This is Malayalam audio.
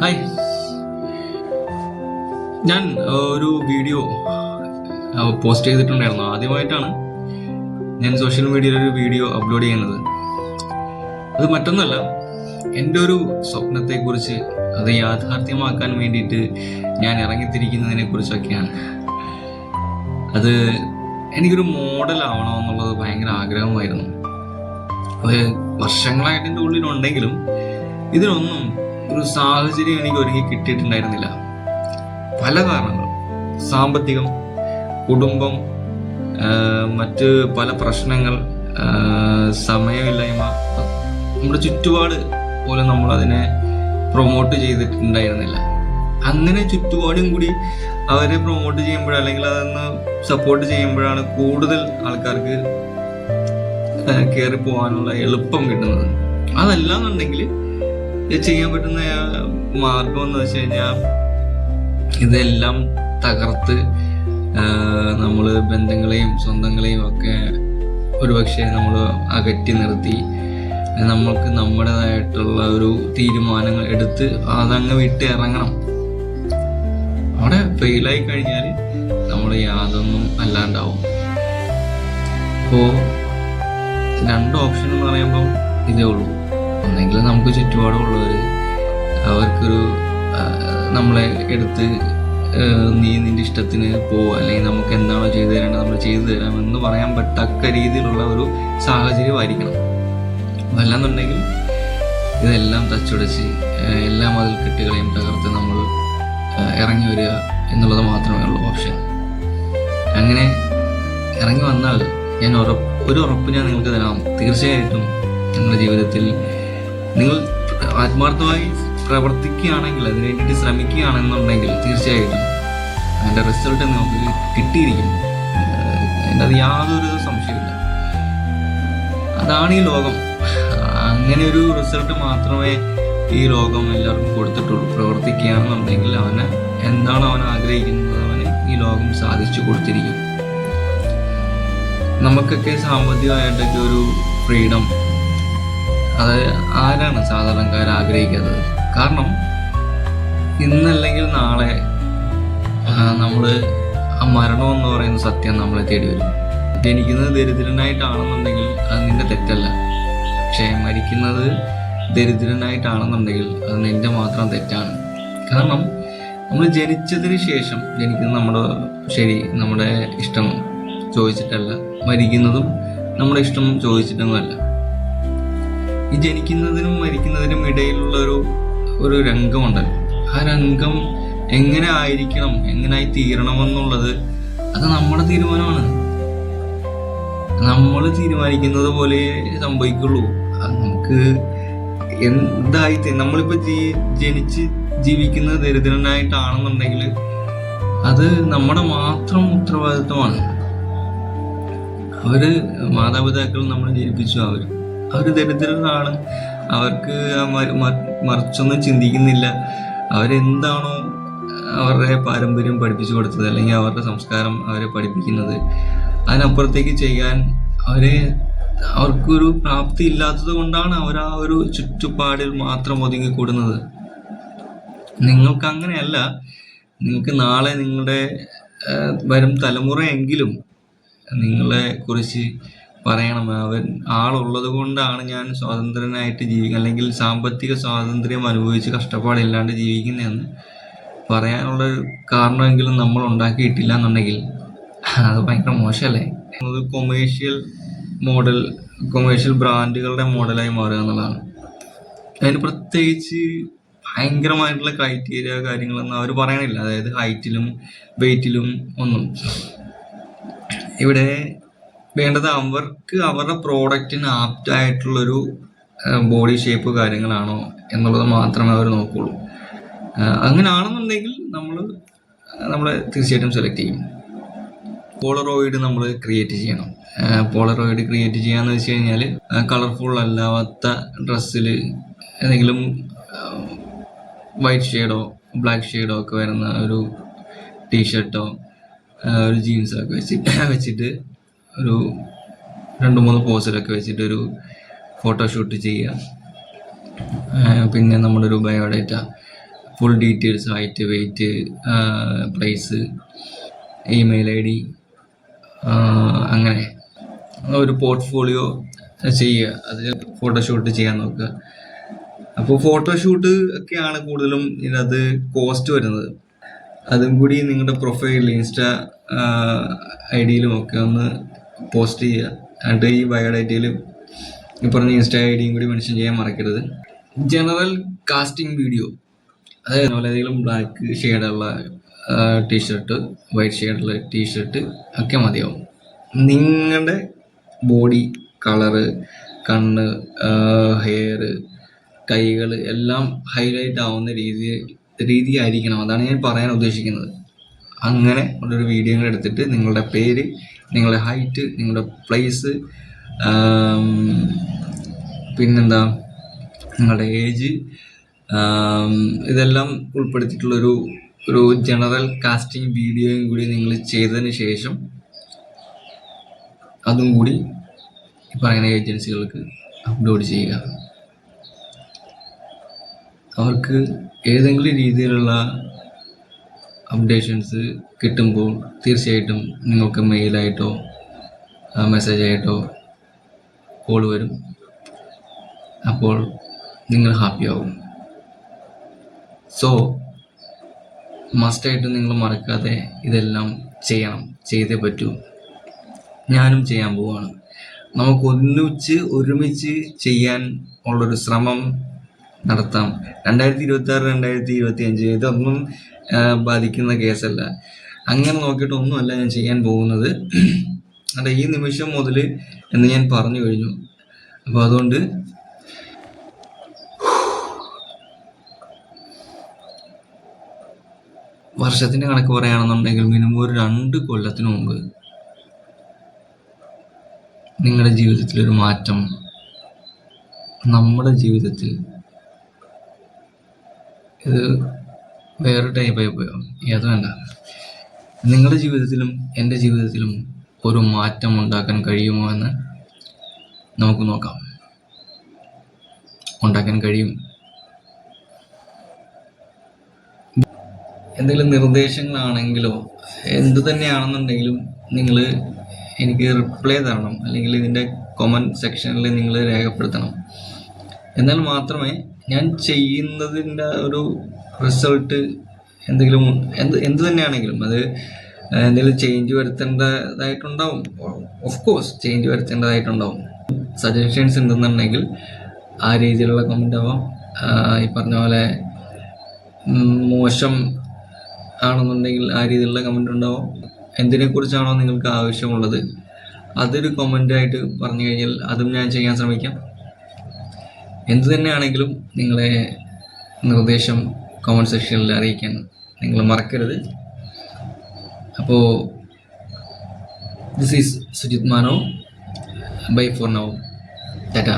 ഹായ്, ഞാൻ ഒരു വീഡിയോ പോസ്റ്റ് ചെയ്തിട്ടുണ്ടായിരുന്നു. ആദ്യമായിട്ടാണ് ഞാൻ സോഷ്യൽ മീഡിയയിൽ ഒരു വീഡിയോ അപ്ലോഡ് ചെയ്യുന്നത്. അത് മറ്റൊന്നല്ല, എൻ്റെ ഒരു സ്വപ്നത്തെക്കുറിച്ച് അത് യാഥാർത്ഥ്യമാക്കാൻ വേണ്ടിയിട്ട് ഞാൻ ഇറങ്ങിത്തിരിക്കുന്നതിനെ കുറിച്ചൊക്കെയാണ്. അത് എനിക്കൊരു മോഡലാവണമെന്നുള്ളത് ഭയങ്കര ആഗ്രഹമായിരുന്നു. അത് വർഷങ്ങളായിട്ട് എൻ്റെ ഉള്ളിലുണ്ടെങ്കിലും ഇതിനൊന്നും ഒരു സാഹചര്യം എനിക്ക് ഒരുങ്ങി കിട്ടിയിട്ടുണ്ടായിരുന്നില്ല. പല കാരണങ്ങൾ, സാമ്പത്തികം, കുടുംബം, മറ്റ് പല പ്രശ്നങ്ങൾ, സമയമില്ലായ്മ, നമ്മുടെ ചുറ്റുപാട് പോലും നമ്മൾ അതിനെ പ്രൊമോട്ട് ചെയ്തിട്ടുണ്ടായിരുന്നില്ല. അങ്ങനെ ചുറ്റുപാടും കൂടി അവരെ പ്രൊമോട്ട് ചെയ്യുമ്പോൾ അല്ലെങ്കിൽ അതൊന്ന് സപ്പോർട്ട് ചെയ്യുമ്പോഴാണ് കൂടുതൽ ആൾക്കാർക്ക് കയറി പോകാനുള്ള എളുപ്പം കിട്ടുന്നത്. അതല്ലാന്നുണ്ടെങ്കിൽ ചെയ്യാൻ പറ്റുന്ന മാർഗം എന്ന് വെച്ച് കഴിഞ്ഞാൽ ഇതെല്ലാം തകർത്ത് നമ്മൾ ബന്ധങ്ങളെയും സ്വന്തങ്ങളെയും ഒക്കെ ഒരുപക്ഷെ നമ്മൾ അകറ്റി നിർത്തി നമ്മൾക്ക് നമ്മുടേതായിട്ടുള്ള ഒരു തീരുമാനങ്ങൾ എടുത്ത് അതങ്ങ് വിട്ട് ഇറങ്ങണം. അവിടെ ഫെയിലായി കഴിഞ്ഞാൽ നമ്മൾ യാതൊന്നും അല്ലാണ്ടാവും. അപ്പോൾ രണ്ട് ഓപ്ഷൻ എന്ന് പറയുമ്പോൾ ഇതേ ഉള്ളൂ. ഒന്നെങ്കിൽ നമുക്ക് ചുറ്റുപാടുള്ളവർ അവർക്കൊരു നമ്മളെ എടുത്ത് നീ നിന്റെ ഇഷ്ടത്തിന് പോവുക, അല്ലെങ്കിൽ നമുക്ക് എന്താണോ ചെയ്തു തരേണ്ടത് നമ്മൾ ചെയ്തു തരാം എന്ന് പറയാൻ പറ്റക്ക രീതിയിലുള്ള ഒരു സാഹചര്യമായിരിക്കണം. അല്ലാന്നുണ്ടെങ്കിൽ ഇതെല്ലാം തച്ചുടച്ച് എല്ലാ മതിൽക്കെട്ടുകളെയും തകർത്ത് നമ്മൾ ഇറങ്ങി വരിക എന്നുള്ളത് മാത്രമേ ഉള്ളൂ ഓപ്ഷൻ. അങ്ങനെ ഇറങ്ങി വന്നാൽ ഞാൻ ഒരു ഉറപ്പ് ഞാൻ നിങ്ങൾക്ക് തരാം. തീർച്ചയായിട്ടും നിങ്ങളുടെ ജീവിതത്തിൽ നിങ്ങൾ ആത്മാർത്ഥമായി പ്രവർത്തിക്കുകയാണെങ്കിൽ, അതിനു വേണ്ടിയിട്ട് ശ്രമിക്കുകയാണെന്നുണ്ടെങ്കിൽ തീർച്ചയായിട്ടും അതിൻ്റെ റിസൾട്ട് നിങ്ങൾക്ക് കിട്ടിയിരിക്കും. അതിൻ്റെ അത് യാതൊരു സംശയമില്ല. അതാണ് ഈ ലോകം. അങ്ങനെ ഒരു റിസൾട്ട് മാത്രമേ ഈ ലോകം എല്ലാവർക്കും കൊടുത്തിട്ടുള്ളൂ. പ്രവർത്തിക്കുകയാണെന്നുണ്ടെങ്കിൽ അവന് എന്താണ് അവൻ ആഗ്രഹിക്കുന്നത് അവന് ഈ ലോകം സാധിച്ചു കൊടുത്തിരിക്കും. നമുക്കൊക്കെ സാമ്പത്തികമായിട്ടൊക്കെ ഒരു ഫ്രീഡം, അത് ആരാണ് സാധാരണക്കാർ ആഗ്രഹിക്കാത്തത്? കാരണം ഇന്നല്ലെങ്കിൽ നാളെ നമ്മൾ ആ മരണം എന്ന് പറയുന്ന സത്യം നമ്മളെ തേടി വരും. ജനിക്കുന്നത് ദരിദ്രനായിട്ടാണെന്നുണ്ടെങ്കിൽ അത് നിന്റെ തെറ്റല്ല. പക്ഷേ മരിക്കുന്നത് ദരിദ്രനായിട്ടാണെന്നുണ്ടെങ്കിൽ അത് നിന്റെ മാത്രം തെറ്റാണ്. കാരണം നമ്മൾ ജനിച്ചതിന് ശേഷം ജനിക്കുന്നത് നമ്മുടെ ഇഷ്ടം ചോദിച്ചിട്ടല്ല, മരിക്കുന്നതും നമ്മുടെ ഇഷ്ടം ചോദിച്ചിട്ടൊന്നുമല്ല. ഈ ജനിക്കുന്നതിനും മരിക്കുന്നതിനും ഇടയിലുള്ള ഒരു രംഗമുണ്ടല്ലോ, ആ രംഗം എങ്ങനെ ആയിരിക്കണം, എങ്ങനെയായി തീരണമെന്നുള്ളത് അത് നമ്മുടെ തീരുമാനമാണ്. നമ്മൾ തീരുമാനിക്കുന്നത് പോലെ സംഭവിക്കുള്ളൂ. നമുക്ക് എന്തായി നമ്മളിപ്പോ ജനിച്ച് ജീവിക്കുന്നത് ദരിദ്രനായിട്ടാണെന്നുണ്ടെങ്കിൽ അത് നമ്മുടെ മാത്രം ഉത്തരവാദിത്വമാണ്. മാതാപിതാക്കൾ നമ്മൾ ജനിപ്പിച്ചു, അവര് ദരിദ്രരാണ്. അവർക്ക് മറിച്ചൊന്നും ചിന്തിക്കുന്നില്ല. അവരെന്താണോ അവരുടെ പാരമ്പര്യം പഠിപ്പിച്ചു കൊടുത്തത്, അല്ലെങ്കിൽ അവരുടെ സംസ്കാരം അവരെ പഠിപ്പിക്കുന്നത്, അതിനപ്പുറത്തേക്ക് ചെയ്യാൻ അവർക്കൊരു പ്രാപ്തി ഇല്ലാത്തത് കൊണ്ടാണ് അവർ ആ ഒരു ചുറ്റുപാടിൽ മാത്രം ഒതുങ്ങിക്കൂടുന്നത്. നിങ്ങൾക്ക് അങ്ങനെയല്ല. നിങ്ങൾക്ക് നാളെ നിങ്ങളുടെ വരും തലമുറയെങ്കിലും നിങ്ങളെ കുറിച്ച് പറയണം, അവൻ ആളുള്ളത് കൊണ്ടാണ് ഞാൻ സ്വാതന്ത്ര്യനായിട്ട് അല്ലെങ്കിൽ സാമ്പത്തിക സ്വാതന്ത്ര്യം അനുഭവിച്ച് കഷ്ടപ്പാടില്ലാണ്ട് ജീവിക്കുന്നതെന്ന് പറയാനുള്ള കാരണമെങ്കിലും നമ്മൾ ഉണ്ടാക്കിയിട്ടില്ല എന്നുണ്ടെങ്കിൽ അത് ഭയങ്കര മോശമല്ലേ? കൊമേഴ്ഷ്യൽ ബ്രാൻഡുകളുടെ മോഡലായി മാറുക എന്നുള്ളതാണ്. അതിന് പ്രത്യേകിച്ച് ഭയങ്കരമായിട്ടുള്ള ക്രൈറ്റീരിയ കാര്യങ്ങളൊന്നും അവർ പറയണില്ല. അതായത് ഹൈറ്റിലും വെയിറ്റിലും ഒന്നും. ഇവിടെ വേണ്ടത് അവർക്ക് അവരുടെ പ്രോഡക്റ്റിന് ആപ്റ്റായിട്ടുള്ളൊരു ബോഡി ഷേപ്പ് കാര്യങ്ങളാണോ എന്നുള്ളത് മാത്രമേ അവർ നോക്കുള്ളൂ. അങ്ങനെയാണെന്നുണ്ടെങ്കിൽ നമ്മളെ തീർച്ചയായിട്ടും സെലക്ട് ചെയ്യും. പോളറോയിഡ് നമ്മൾ ക്രിയേറ്റ് ചെയ്യണം. പോളറോയിഡ് ക്രിയേറ്റ് ചെയ്യാന്ന് വെച്ച് കഴിഞ്ഞാൽ കളർഫുൾ അല്ലാത്ത ഡ്രസ്സിൽ ഏതെങ്കിലും വൈറ്റ് ഷെയ്ഡോ ബ്ലാക്ക് ഷെയ്ഡോ ഒക്കെ വരുന്ന ഒരു ടീഷർട്ടോ ഒരു ജീൻസൊക്കെ വെച്ചിട്ട് ഒരു 2-3 പോസിലൊക്കെ വെച്ചിട്ട് ഒരു ഫോട്ടോഷൂട്ട് ചെയ്യുക. പിന്നെ നമ്മുടെ ഒരു biodata full details, height, weight, price, email ID, അങ്ങനെ ഒരു പോർട്ട്ഫോളിയോ ചെയ്യുക. അതിൽ ഫോട്ടോഷൂട്ട് ചെയ്യാൻ നോക്കുക. അപ്പോൾ ഫോട്ടോഷൂട്ട് ഒക്കെയാണ് കൂടുതലും ഇതിനകത്ത് കോസ്റ്റ് വരുന്നത്. അതും കൂടി നിങ്ങളുടെ പ്രൊഫൈലിൽ ഇൻസ്റ്റാ ID-ലും ഒക്കെ ഒന്ന് പോസ്റ്റ് ചെയ്യുക. എന്നിട്ട് ഈ ബയോഡേറ്റയിൽ ഈ പറഞ്ഞ ഇൻസ്റ്റാ ID-യും കൂടി മെൻഷൻ ചെയ്യാൻ മറക്കരുത്. ജനറൽ കാസ്റ്റിംഗ് വീഡിയോ, അതായത് ഏതെങ്കിലും ബ്ലാക്ക് ഷെയ്ഡുള്ള ടീഷർട്ട്, വൈറ്റ് ഷെയ്ഡുള്ള ടീഷർട്ട് ഒക്കെ മതിയാവും. നിങ്ങളുടെ ബോഡി കളറ്, കണ്ണ്, ഹെയർ, കൈകൾ എല്ലാം ഹൈലൈറ്റ് ആവുന്ന രീതിയായിരിക്കണം. അതാണ് ഞാൻ പറയാൻ ഉദ്ദേശിക്കുന്നത്. അങ്ങനെ ഉള്ളൊരു വീഡിയോ എടുത്തിട്ട് നിങ്ങളുടെ പേര്, നിങ്ങളുടെ ഹൈറ്റ്, നിങ്ങളുടെ പ്ലേസ്, പിന്നെന്താ നിങ്ങളുടെ ഏജ്, ഇതെല്ലാം ഉൾപ്പെടുത്തിയിട്ടുള്ളൊരു ജനറൽ കാസ്റ്റിംഗ് വീഡിയോയും കൂടി നിങ്ങൾ ചെയ്തതിന് ശേഷം അതും കൂടി ഈ പറയുന്ന ഏജൻസികൾക്ക് അപ്ലോഡ് ചെയ്യുക. അവർക്ക് ഏതെങ്കിലും രീതിയിലുള്ള അപ്ഡേഷൻസ് കിട്ടുമ്പോൾ തീർച്ചയായിട്ടും നിങ്ങൾക്ക് മെയിലായിട്ടോ മെസ്സേജായിട്ടോ കോൾ വരും. അപ്പോൾ നിങ്ങൾ ഹാപ്പിയാവും. സോ മസ്റ്റായിട്ട് നിങ്ങൾ മറക്കാതെ ഇതെല്ലാം ചെയ്യണം, ചെയ്തേ പറ്റൂ. ഞാനും ചെയ്യാൻ പോവാണ്. നമുക്ക് ഒരുമിച്ച് ചെയ്യാൻ ഉള്ളൊരു ശ്രമം നടത്താം. 2026, 2025 ഇതൊന്നും ബാധിക്കുന്ന കേസല്ല. അങ്ങനെ നോക്കിയിട്ടൊന്നുമല്ല ഞാൻ ചെയ്യാൻ പോകുന്നത്. അല്ല, ഈ നിമിഷം മുതൽ എന്ന് ഞാൻ പറഞ്ഞു കഴിഞ്ഞു. അപ്പോൾ അതുകൊണ്ട് വർഷത്തിൻ്റെ കണക്ക് പറയുകയാണെന്നുണ്ടെങ്കിൽ മിനിമം ഒരു 2 കൊല്ലത്തിന് മുമ്പ് നിങ്ങളുടെ ജീവിതത്തിലൊരു മാറ്റം, നമ്മുടെ ജീവിതത്തിൽ ഇത് വേറെ ടൈപ്പായി പോയോ അത് വേണ്ട, നിങ്ങളുടെ ജീവിതത്തിലും എൻ്റെ ജീവിതത്തിലും ഒരു മാറ്റം ഉണ്ടാക്കാൻ കഴിയുമോ എന്ന് നമുക്ക് നോക്കാം. ഉണ്ടാക്കാൻ കഴിയും. എന്തെങ്കിലും നിർദ്ദേശങ്ങളാണെങ്കിലോ എന്ത് തന്നെയാണെന്നുണ്ടെങ്കിലും നിങ്ങൾ എനിക്ക് റിപ്ലൈ തരണം, അല്ലെങ്കിൽ ഇതിൻ്റെ കമൻറ്റ് സെക്ഷനിൽ നിങ്ങൾ രേഖപ്പെടുത്തണം. എന്നാൽ മാത്രമേ ഞാൻ ചെയ്യുന്നതിൻ്റെ ഒരു റിസൾട്ട് എന്തെങ്കിലും എന്ത് തന്നെയാണെങ്കിലും അത് എന്തെങ്കിലും ചേഞ്ച് വരുത്തേണ്ടതായിട്ടുണ്ടാവും. ഓഫ് കോഴ്സ് ചേഞ്ച് വരുത്തേണ്ടതായിട്ടുണ്ടാവും. സജഷൻസ് ഉണ്ടെന്നുണ്ടെങ്കിൽ ആ രീതിയിലുള്ള കമൻ്റ് ആവാം. ഈ പറഞ്ഞ പോലെ മോശം ആണെന്നുണ്ടെങ്കിൽ ആ രീതിയിലുള്ള കമൻ്റ് ഉണ്ടാവും. എന്തിനെക്കുറിച്ചാണോ നിങ്ങൾക്ക് ആവശ്യമുള്ളത് അതൊരു കമൻ്റായിട്ട് പറഞ്ഞു കഴിഞ്ഞാൽ അതും ഞാൻ ചെയ്യാൻ ശ്രമിക്കാം. എന്തു തന്നെയാണെങ്കിലും നിങ്ങളെ നിർദ്ദേശം കമൻറ്റ് സെക്ഷനിൽ അറിയിക്കാൻ നിങ്ങൾ മറക്കരുത്. അപ്പോൾ this is Sujith Mano. Bye for now. Tata.